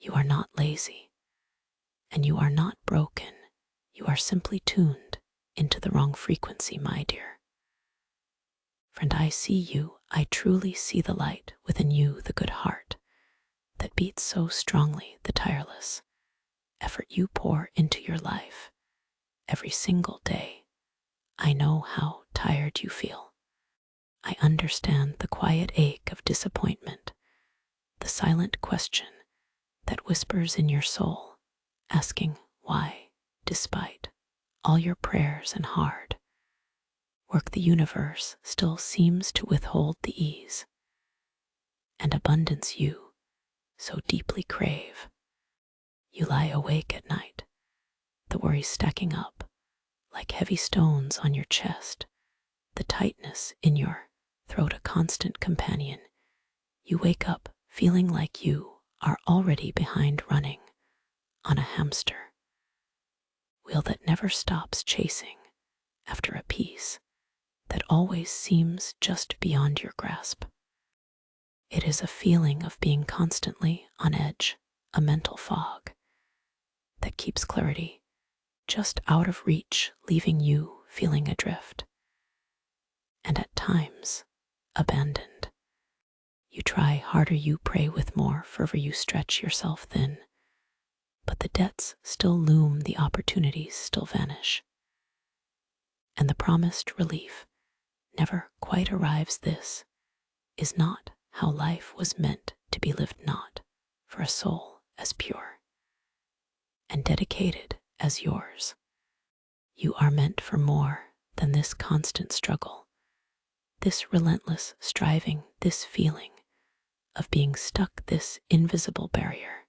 You are not lazy, and you are not broken. You are simply tuned into the wrong frequency, my dear. Friend, I see you. I truly see the light within you, the good heart that beats so strongly, the tireless effort you pour into your life every single day. I know how tired you feel. I understand the quiet ache of disappointment, the silent question that whispers in your soul, asking why, despite all your prayers and hard work, the universe still seems to withhold the ease and abundance you so deeply crave. You lie awake at night, the worries stacking up like heavy stones on your chest, the tightness in your throat a constant companion. You wake up feeling like you are already behind, running on a hamster wheel that never stops, chasing after a piece that always seems just beyond your grasp. It is a feeling of being constantly on edge, a mental fog that keeps clarity just out of reach, leaving you feeling adrift and at times abandoned. You try harder, you pray with more fervor, you stretch yourself thin, but the debts still loom, the opportunities still vanish, and the promised relief never quite arrives. This is not how life was meant to be lived, not for a soul as pure and dedicated as yours. You are meant for more than this constant struggle, this relentless striving, this feeling of being stuck, this invisible barrier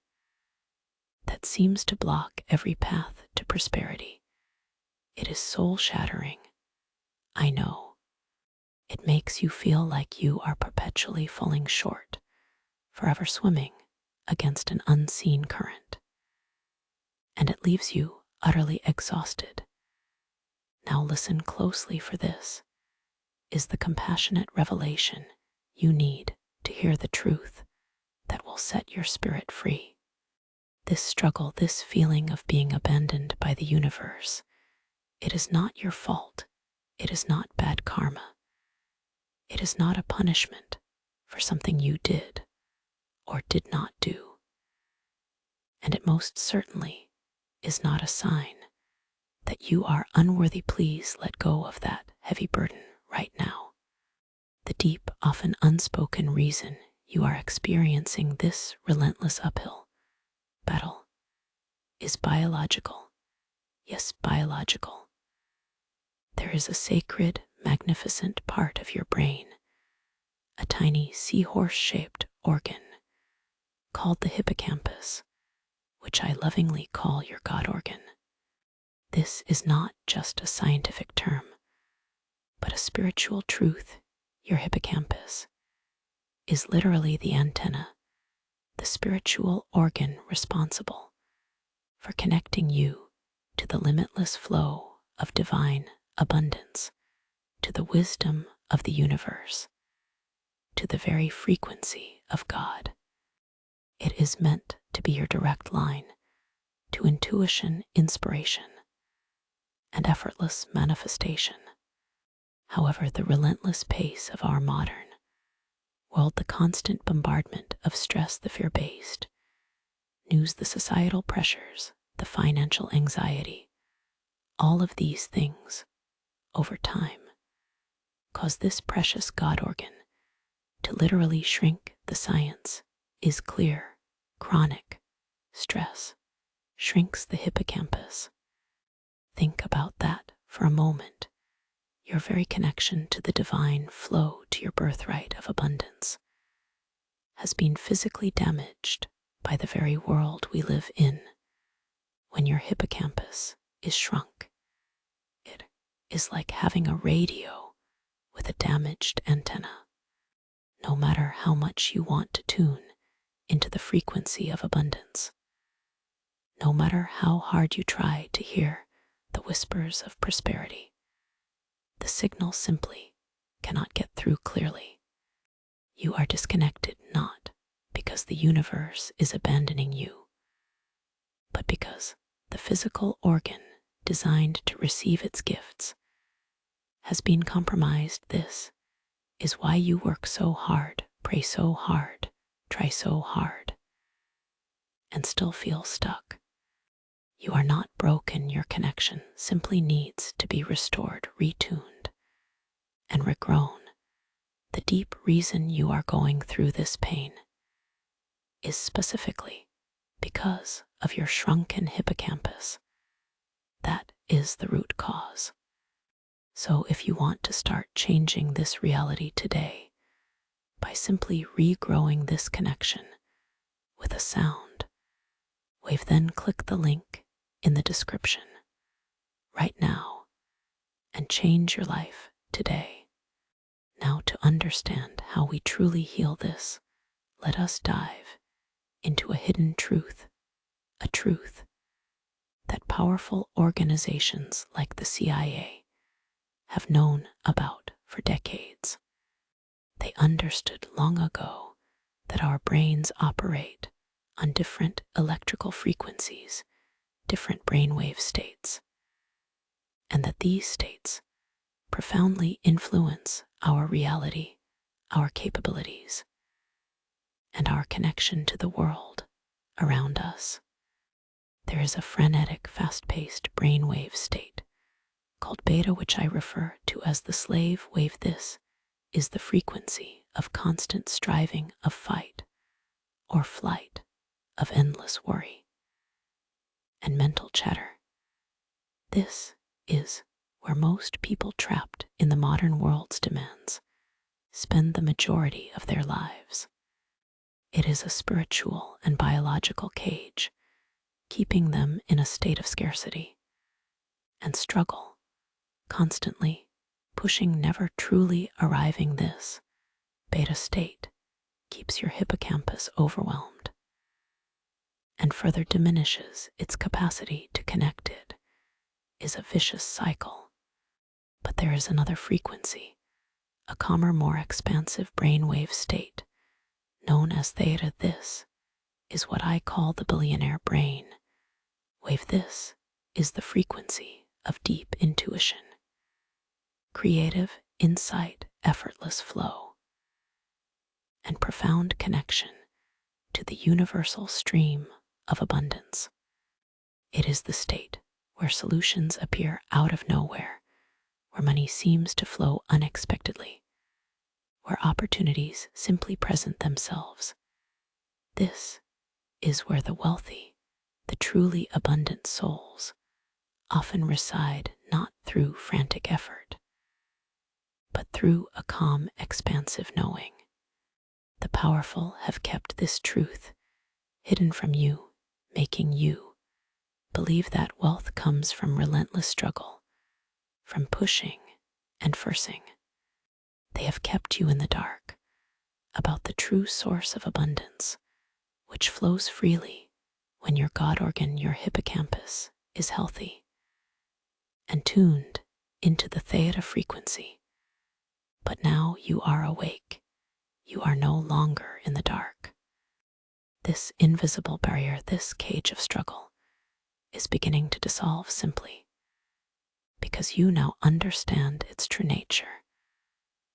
that seems to block every path to prosperity. It is soul-shattering, I know. It makes you feel like you are perpetually falling short, forever swimming against an unseen current, and it leaves you utterly exhausted. Now listen closely, for this is the compassionate revelation you need to hear, the truth that will set your spirit free. This struggle, this feeling of being abandoned by the universe, it is not your fault. It is not bad karma. It is not a punishment for something you did or did not do. And it most certainly is not a sign that you are unworthy. Please let go of that heavy burden right now. The deep, often unspoken reason you are experiencing this relentless uphill battle is biological. Yes, biological. There is a sacred, magnificent part of your brain, a tiny seahorse-shaped organ called the hippocampus, which I lovingly call your God organ. This is not just a scientific term, but a spiritual truth. Your hippocampus is literally the antenna, the spiritual organ responsible for connecting you to the limitless flow of divine abundance, to the wisdom of the universe, to the very frequency of God. It is meant to be your direct line to intuition, inspiration, and effortless manifestation. However, the relentless pace of our modern world, the constant bombardment of stress, the fear-based news, the societal pressures, the financial anxiety, all of these things over time cause this precious God organ to literally shrink. The science is clear. Chronic stress shrinks the hippocampus. Think about that for a moment. Your very connection to the divine flow, to your birthright of abundance, has been physically damaged by the very world we live in. When your hippocampus is shrunk, it is like having a radio with a damaged antenna. No matter how much you want to tune into the frequency of abundance, no matter how hard you try to hear the whispers of prosperity, the signal simply cannot get through clearly. You are disconnected not because the universe is abandoning you, but because the physical organ designed to receive its gifts has been compromised. This is why you work so hard, pray so hard, try so hard, and still feel stuck. You are not broken, your connection simply needs to be restored, retuned, and regrown. The deep reason you are going through this pain is specifically because of your shrunken hippocampus. That is the root cause. So if you want to start changing this reality today by simply regrowing this connection with a sound wave, then click the link in the description right now and change your life today. Now, to understand how we truly heal this, let us dive into a hidden truth, a truth that powerful organizations like the CIA have known about for decades. They understood long ago that our brains operate on different electrical frequencies, different brainwave states, and that these states profoundly influence our reality, our capabilities, and our connection to the world around us. There is a frenetic, fast-paced brainwave state called beta, which I refer to as the slave wave. This is the frequency of constant striving, of fight or flight, of endless worry and mental chatter. This is where most people trapped in the modern world's demands spend the majority of their lives. It is a spiritual and biological cage, keeping them in a state of scarcity and struggle, constantly pushing, never truly arriving. This beta state keeps your hippocampus overwhelmed and further diminishes its capacity to connect. It is a vicious cycle. But there is another frequency, a calmer, more expansive brainwave state known as theta. This is what I call the billionaire brain wave. This is the frequency of deep intuition, creative insight, effortless flow, and profound connection to the universal stream of abundance. It is the state where solutions appear out of nowhere, where money seems to flow unexpectedly, where opportunities simply present themselves. This is where the wealthy, the truly abundant souls often reside, not through frantic effort, but through a calm, expansive knowing. The powerful have kept this truth hidden from you, making you believe that wealth comes from relentless struggle, from pushing and forcing. They have kept you in the dark about the true source of abundance, which flows freely when your God organ, your hippocampus, is healthy and tuned into the theta frequency. But now you are awake. You are no longer in the dark. This invisible barrier, this cage of struggle, is beginning to dissolve simply because you now understand its true nature.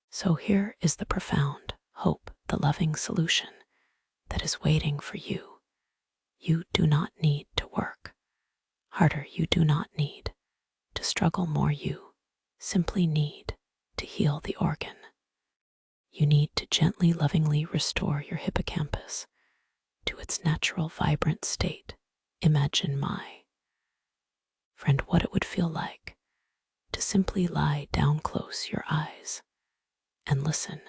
So here is the profound hope, the loving solution that is waiting for you. You do not need to work harder. You do not need to struggle more. You simply need to heal the organ. You need to gently, lovingly restore your hippocampus to its natural, vibrant state. Imagine, my friend, what it would feel like to simply lie down, close your eyes, and listen